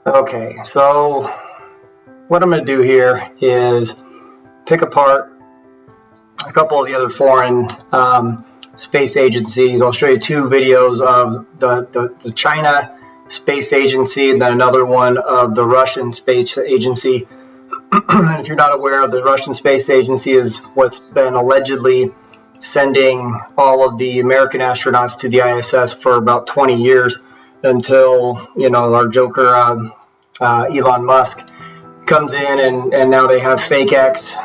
Okay, so what I'm going to do here is pick apart a couple of the other foreign space agencies. I'll show you two videos of the China Space Agency and then another one of the Russian Space Agency. And if you're not aware, the Russian Space Agency is what's been allegedly sending all of the American astronauts to the ISS for about 20 years until, you know, our joker Elon Musk comes in and now they have fake X,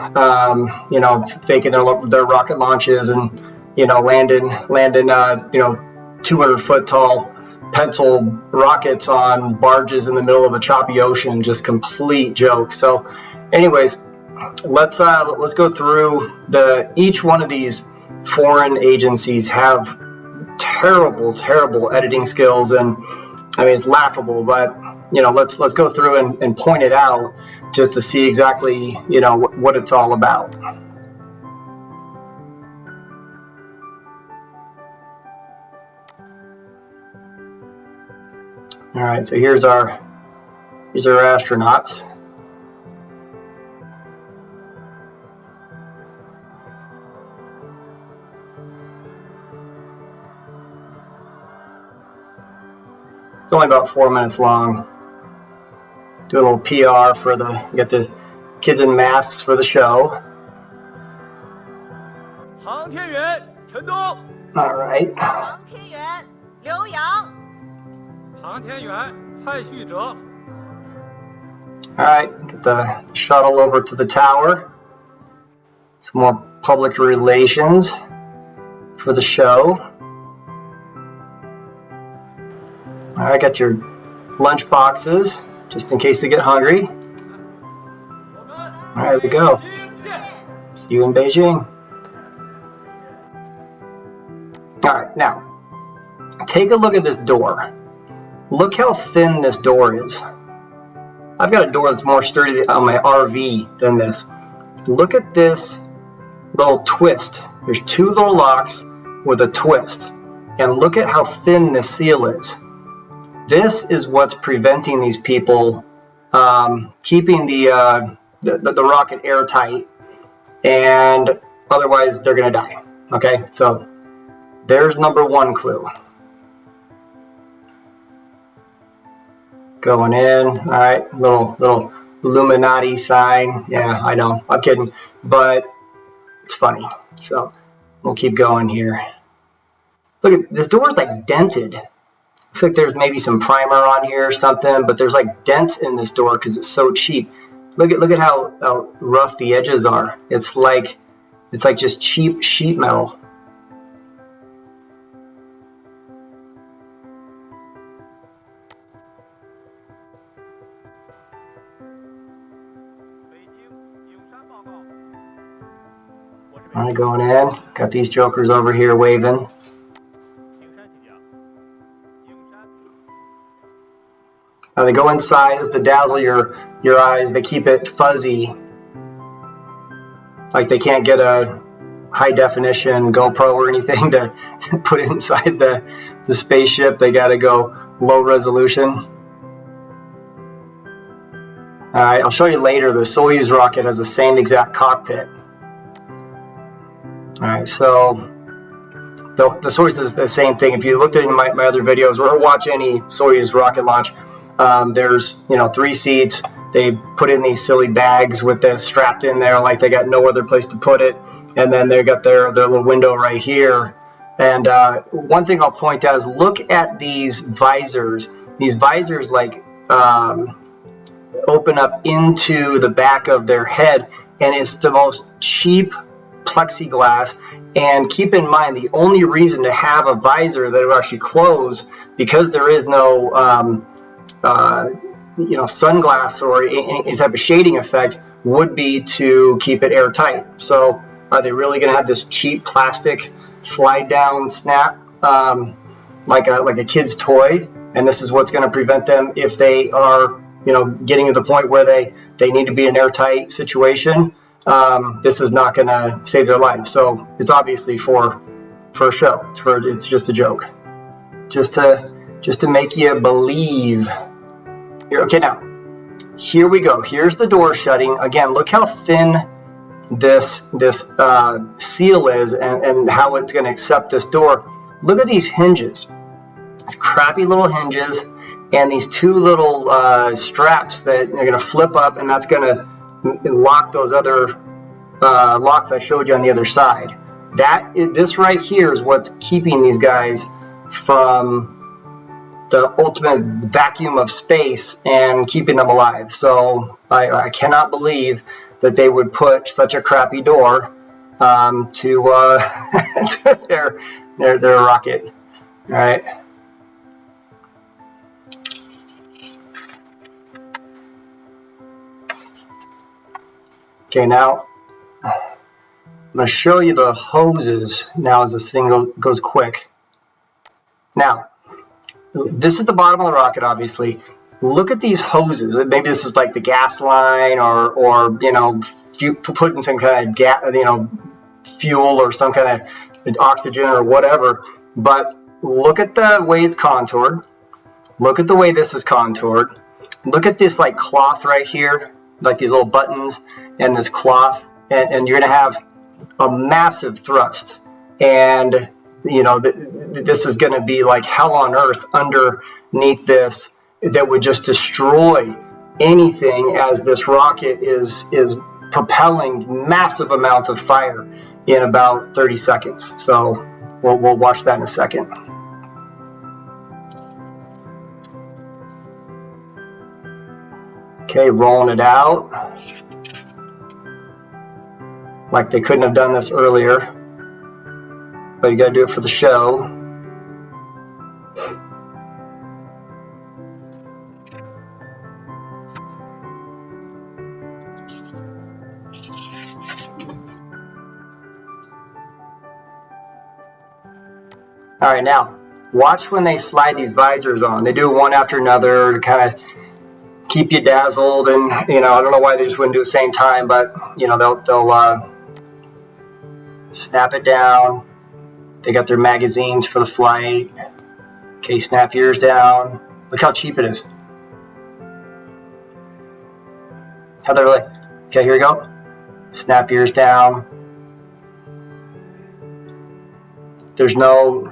you know, faking their rocket launches and, you know, landing 200-foot tall pencil rockets on barges in the middle of a choppy ocean. Just complete joke. So anyways, let's go through each one of these foreign agencies have terrible editing skills, and I mean, it's laughable, but you know, let's go through and point it out just to see exactly, you know, what it's all about. All right, so here's our astronauts. It's only about 4 minutes long. Do a little PR for get the kids in masks for the show. All right. All right, get the shuttle over to the tower. Some more public relations for the show. All right, got your lunch boxes just in case they get hungry. All right, here we go. See you in Beijing. All right, now take a look at this door. Look how thin this door is. I've got a door that's more sturdy on my RV than this. Look at this little twist. There's two little locks with a twist. And look at how thin this seal is. This is what's preventing these people keeping the rocket airtight, and otherwise they're going to die. Okay, so there's number one clue. Going in, all right, little Illuminati sign. Yeah, I know, I'm kidding, but it's funny. So we'll keep going here. Look at this door is like dented. Looks like there's maybe some primer on here or something, but there's like dents in this door because it's so cheap. Look at how rough the edges are. It's like just cheap sheet metal. All right, going in. Got these jokers over here waving. Now they go inside as to dazzle your eyes. They keep it fuzzy, like they can't get a high definition GoPro or anything to put it inside the spaceship. They got to go low resolution. All right, I'll show you later. The Soyuz rocket has the same exact cockpit. All right, so the Soyuz is the same thing. If you looked at my other videos or watch any Soyuz rocket launch, there's, you know, 3 seats. They put in these silly bags with this strapped in there like they got no other place to put it, and then they got their little window right here. And one thing I'll point out is look at these visors. These visors like open up into the back of their head, and it's the most cheap plexiglass. And keep in mind, the only reason to have a visor that will actually close, because there is no you know, sunglass or any type of shading effect, would be to keep it airtight. So are they really going to have this cheap plastic slide down snap like a kid's toy? And this is what's going to prevent them if they are, you know, getting to the point where they need to be in an airtight situation. This is not going to save their life. So it's obviously for a show. It's just a joke, just to make you believe Here, okay, now, here we go. Here's the door shutting. Again, look how thin this seal is and how it's going to accept this door. Look at these hinges. These crappy little hinges and these two little straps that are going to flip up, and that's going to lock those other locks I showed you on the other side. This right here is what's keeping these guys from the ultimate vacuum of space and keeping them alive. So I cannot believe that they would put such a crappy door to, to their rocket. All right. Okay, now I'm going to show you the hoses now as this thing goes quick. Now, this is the bottom of the rocket, obviously. Look at these hoses. Maybe this is like the gas line, or you know, putting some kind of fuel or some kind of oxygen or whatever. But look at the way it's contoured. Look at the way this is contoured. Look at this like cloth right here, like these little buttons and this cloth, and you're gonna have a massive thrust, and you know this is going to be like hell on earth underneath this, that would just destroy anything as this rocket is propelling massive amounts of fire in about 30 seconds. So we'll watch that in a second. Okay, rolling it out. Like they couldn't have done this earlier, but you gotta do it for the show. All right, now watch when they slide these visors on. They do one after another to kind of keep you dazzled, and you know, I don't know why they just wouldn't do it at the same time, but you know, they'll snap it down. They got their magazines for the flight. Okay, snap yours down. Look how cheap it is. How they're like, okay, here we go. Snap yours down. There's no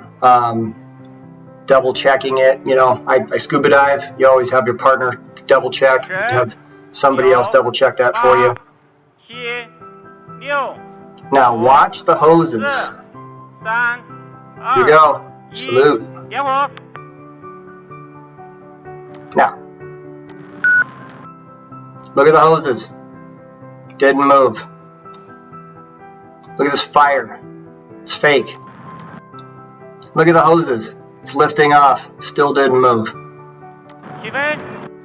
double checking it. You know, I scuba dive. You always have your partner double check. Have somebody else double check that for you. Now watch the hoses. Here you go. Salute. Now, look at the hoses. Didn't move. Look at this fire. It's fake. Look at the hoses. It's lifting off. Still didn't move.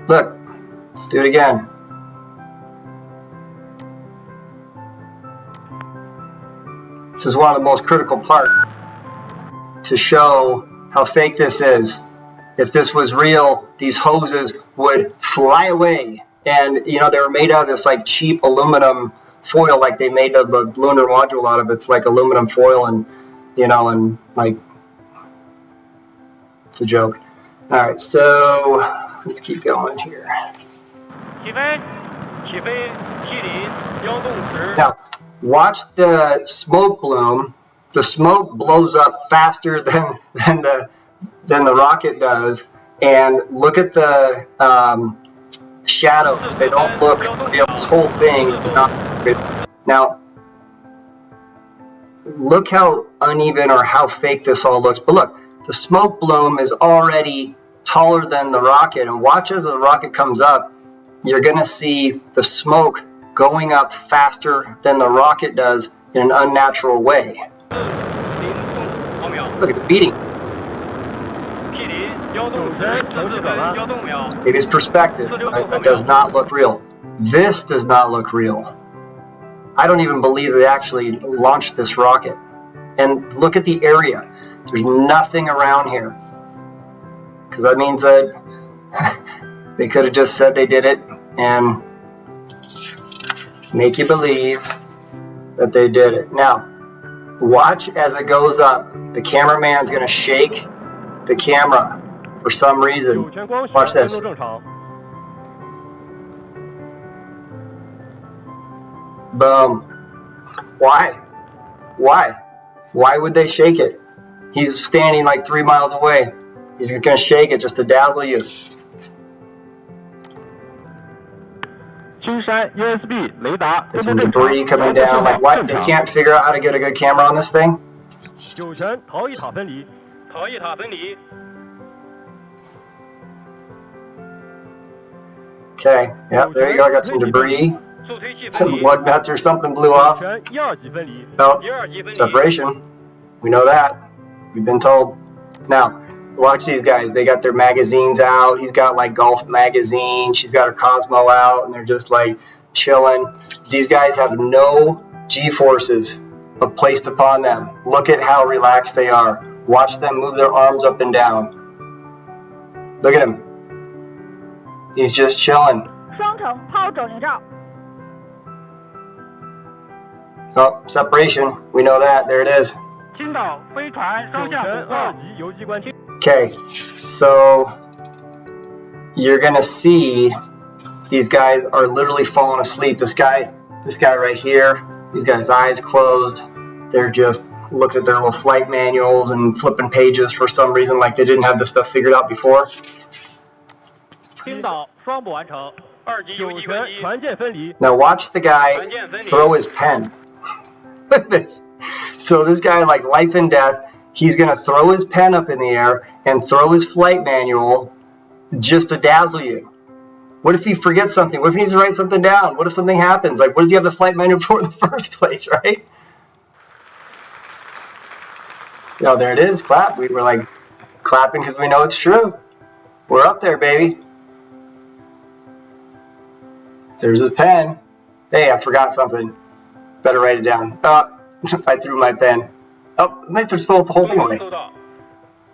Look. Let's do it again. This is one of the most critical parts to show how fake this is. If this was real, these hoses would fly away. And you know, they were made out of this like cheap aluminum foil, like they made the lunar module out of. It's like aluminum foil, and you know, and like, it's a joke. All right, so let's keep going here. Now, watch the smoke bloom. The smoke blows up faster than the rocket does, and look at the shadows. They don't look real. This whole thing is not real. Now, look how uneven or how fake this all looks. But look, the smoke bloom is already taller than the rocket, and watch as the rocket comes up. You're going to see the smoke going up faster than the rocket does in an unnatural way. Look, it's beating. It is perspective. That does not look real. This does not look real. I don't even believe they actually launched this rocket. And look at the area. There's nothing around here. Because that means that they could have just said they did it and make you believe that they did it. Now, watch as it goes up. The cameraman's going to shake the camera for some reason. Watch this. Boom. Why? Why? Why would they shake it? He's standing like 3 miles away. He's going to shake it just to dazzle you. There's some debris coming down. Like what? They can't figure out how to get a good camera on this thing? Okay, yep, there you go. I got some debris. Some lug nuts or something blew off. Oh, separation. We know that. We've been told. Now, watch these guys. They got their magazines out. He's got like golf magazine. She's got her Cosmo out, and they're just like chilling. These guys have no G-forces placed upon them. Look at how relaxed they are. Watch them move their arms up and down. Look at him. He's just chilling. Oh, separation. We know that. There it is. Okay, so you're gonna see these guys are literally falling asleep. This guy right here, he's got his eyes closed. They're just looking at their little flight manuals and flipping pages for some reason, like they didn't have this stuff figured out before. Now watch the guy throw his pen. Look at this. So this guy, like life and death, he's going to throw his pen up in the air and throw his flight manual just to dazzle you. What if he forgets something? What if he needs to write something down? What if something happens? Like, what does he have the flight manual for in the first place, right? Oh, there it is. Clap. We were like clapping because we know it's true. We're up there, baby. There's his pen. Hey, I forgot something. Better write it down. Oh, I threw my pen. Oh, I might have stole the whole thing away.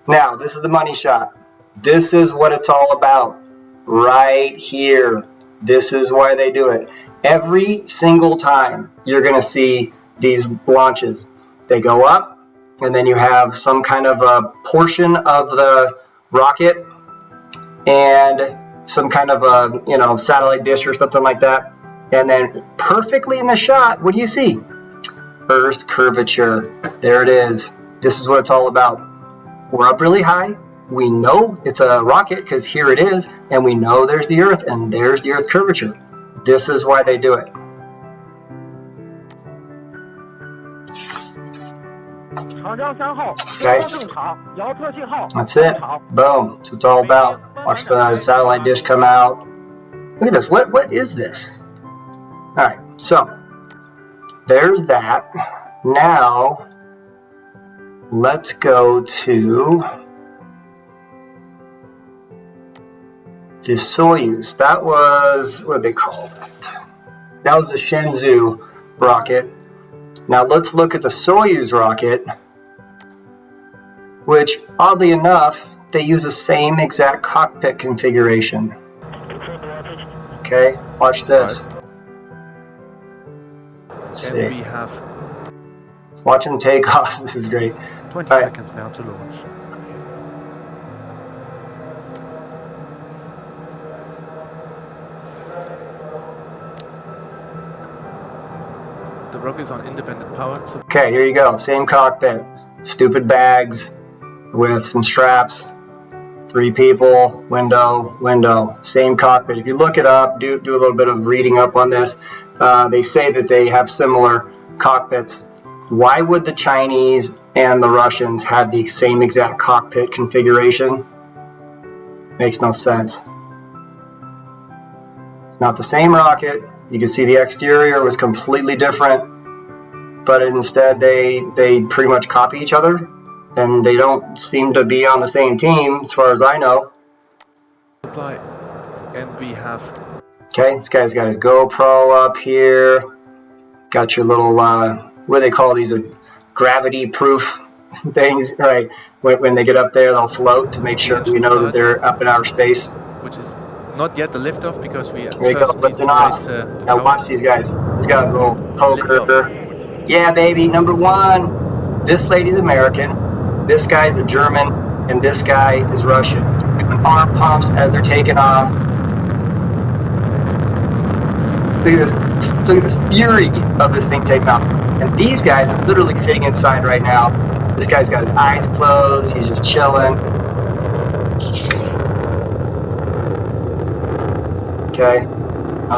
Now, this is the money shot. This is what it's all about. Right here. This is why they do it. Every single time you're going to see these launches. They go up, and then you have some kind of a portion of the rocket and some kind of a satellite dish or something like that. And then perfectly in the shot, what do you see? Earth curvature. There it is. This is what it's all about. We're up really high. We know it's a rocket because here it is, and we know there's the Earth, and there's the Earth curvature. This is why they do it. Okay. That's it. Boom. That's what it's all about. Watch the satellite dish come out. Look at this. What is this? Alright, so there's that. Now let's go to the Soyuz. That was, what did they call that? That was the Shenzhou rocket. Now let's look at the Soyuz rocket, which oddly enough, they use the same exact cockpit configuration. Okay, watch this. Let's see. We have Watch him take off. This is great. 20 seconds now to launch. The rocket is on independent power. So Okay, here you go. Same cockpit. Stupid bags with some straps. 3 people. Window. Same cockpit. If you look it up, do a little bit of reading up on this. They say that they have similar cockpits. Why would the Chinese and the Russians have the same exact cockpit configuration? Makes no sense. It's not the same rocket. You can see the exterior was completely different, but instead they pretty much copy each other, and they don't seem to be on the same team as far as I know. supply, and we have. Okay, this guy's got his GoPro up here. Got your little what do they call these? Gravity-proof things, right? When they get up there, they'll float to make sure we know that they're up in outer space. Which is not yet the liftoff because we there you go, first need lifting to off. raise, Now watch these guys. This guy's a little poker. Yeah, baby, number 1. This lady's American. This guy's a German, and this guy is Russian. Doing arm pumps as they're taking off. Look at this. Look at the fury of this thing taking off. And these guys are literally sitting inside right now. This guy's got his eyes closed. He's just chilling. Okay.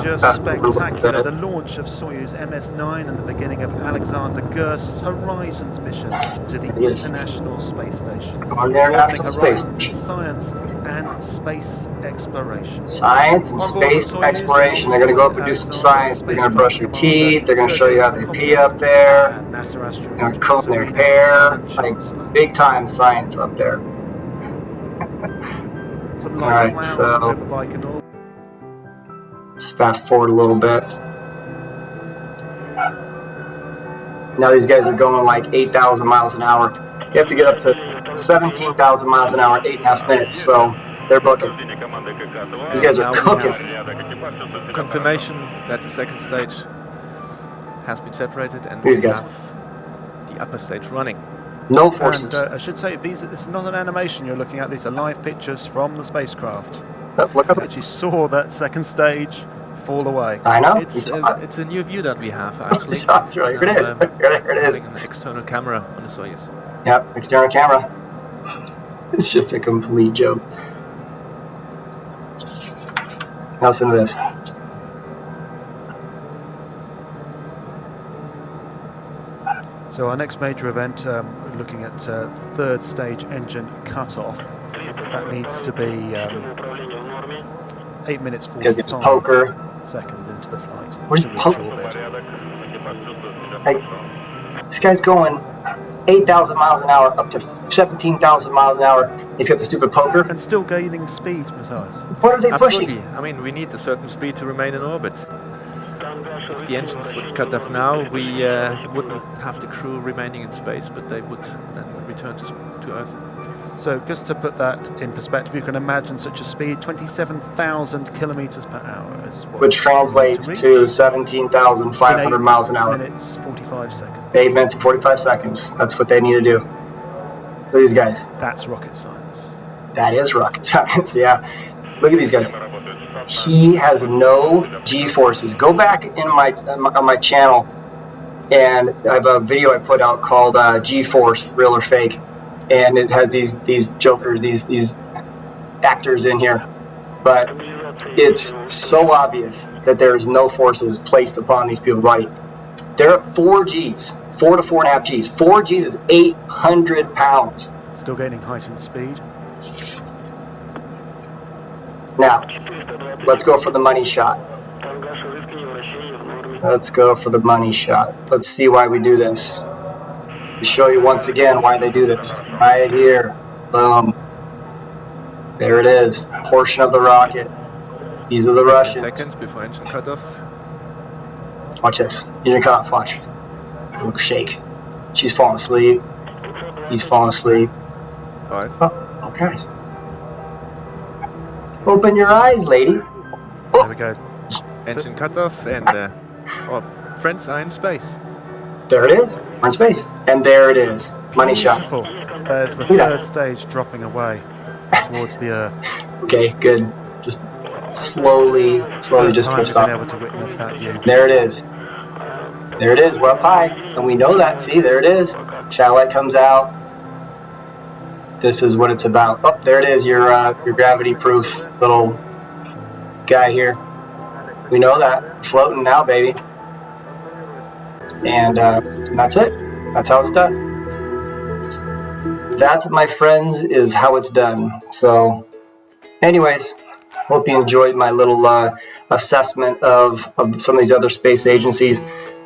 Just spectacular. The launch of Soyuz MS-9 and the beginning of Alexander Gerst's Horizons mission to the International Space Station. On the International Space Station. Science and space exploration. Science and space exploration. They're going to go up and do some science. They're going to brush your teeth. They're going to show you how they pee up there. They're going to comb their hair. Like big time science up there. Alright, so let's fast forward a little bit. Now these guys are going like 8,000 miles an hour. You have to get up to 17,000 miles an hour in 8.5 minutes, so they're booking. These guys are cooking. Confirmation that the second stage has been separated and these we guys have the upper stage running. No forces. And I should say, this is not an animation you're looking at. These are live pictures from the specraft. Look up. You saw that second stage fall away. I know. It's a new view that we have actually. Here it is. Here it is. An external camera on the Soyuz. Yep, external camera. It's just a complete joke. Now listen to this. So our next major event, looking at third stage engine cutoff. That needs to be 8 minutes 45 poker. seconds into the flight. What is poker? Like, this guy's going 8,000 miles an hour up to 17,000 miles an hour. He's got the stupid poker. And still gaining speed, Matthias. What are they Absolutely. pushing? I mean, we need a certain speed to remain in orbit. If the engines would cut off now, we wouldn't have the crew remaining in space, but they would then return to Earth. So just to put that in perspective, you can imagine such a speed, 27,000 kilometers per hour. Which translates to 17,500 miles an hour. 8 minutes, 45 seconds. 8 minutes and 45 seconds. That's what they need to do. Look at these guys. That's rocket science. That is rocket science, yeah. Look at these guys. He has no G-forces. Go back in on my channel, and I have a video I put out called G-force, real or fake, and it has these jokers, these actors in here. But it's so obvious that there's no forces placed upon these people's body. They're at 4 Gs, 4 to 4.5 Gs. 4 Gs is 800 pounds. Still gaining heightened speed. Now, let's go for the money shot. Let's go for the money shot. Let's see why we do this. To show you once again why they do this. Right here. Boom. There it is. Portion of the rocket. These are the Russians. Seconds before engine cutoff. Watch this. Engine cutoff. Watch. Look, shake. She's falling asleep. He's falling asleep. 5. Oh, guys. Open your eyes, lady. Oh. There we go. Engine cutoff and friends are in space. There it is. We're in space. And there it is. Money shot. Beautiful. There's the third stage dropping away towards the Earth. Okay, good. Just slowly just drifts off. Able to witness that view. There it is. There it is. We're up high, and we know that. See, there it is. Satellite comes out. This is what it's about. Oh, there it is. Your gravity-proof little guy here. We know that. Floating now, baby. And that's it. That's how it's done. That, my friends, is how it's done. So, anyways, hope you enjoyed my little assessment of some of these other space agencies.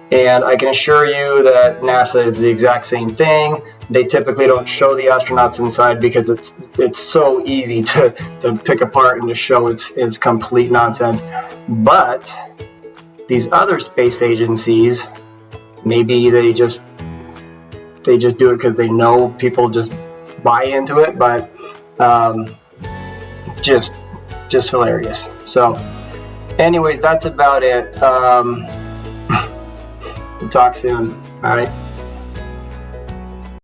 And I can assure you that NASA is the exact same thing. They typically don't show the astronauts inside because it's so easy to pick apart and to show it's complete nonsense. But these other space agencies, maybe they just do it because they know people just buy into it, but just hilarious. So anyways, that's about it. We'll talk soon. All right.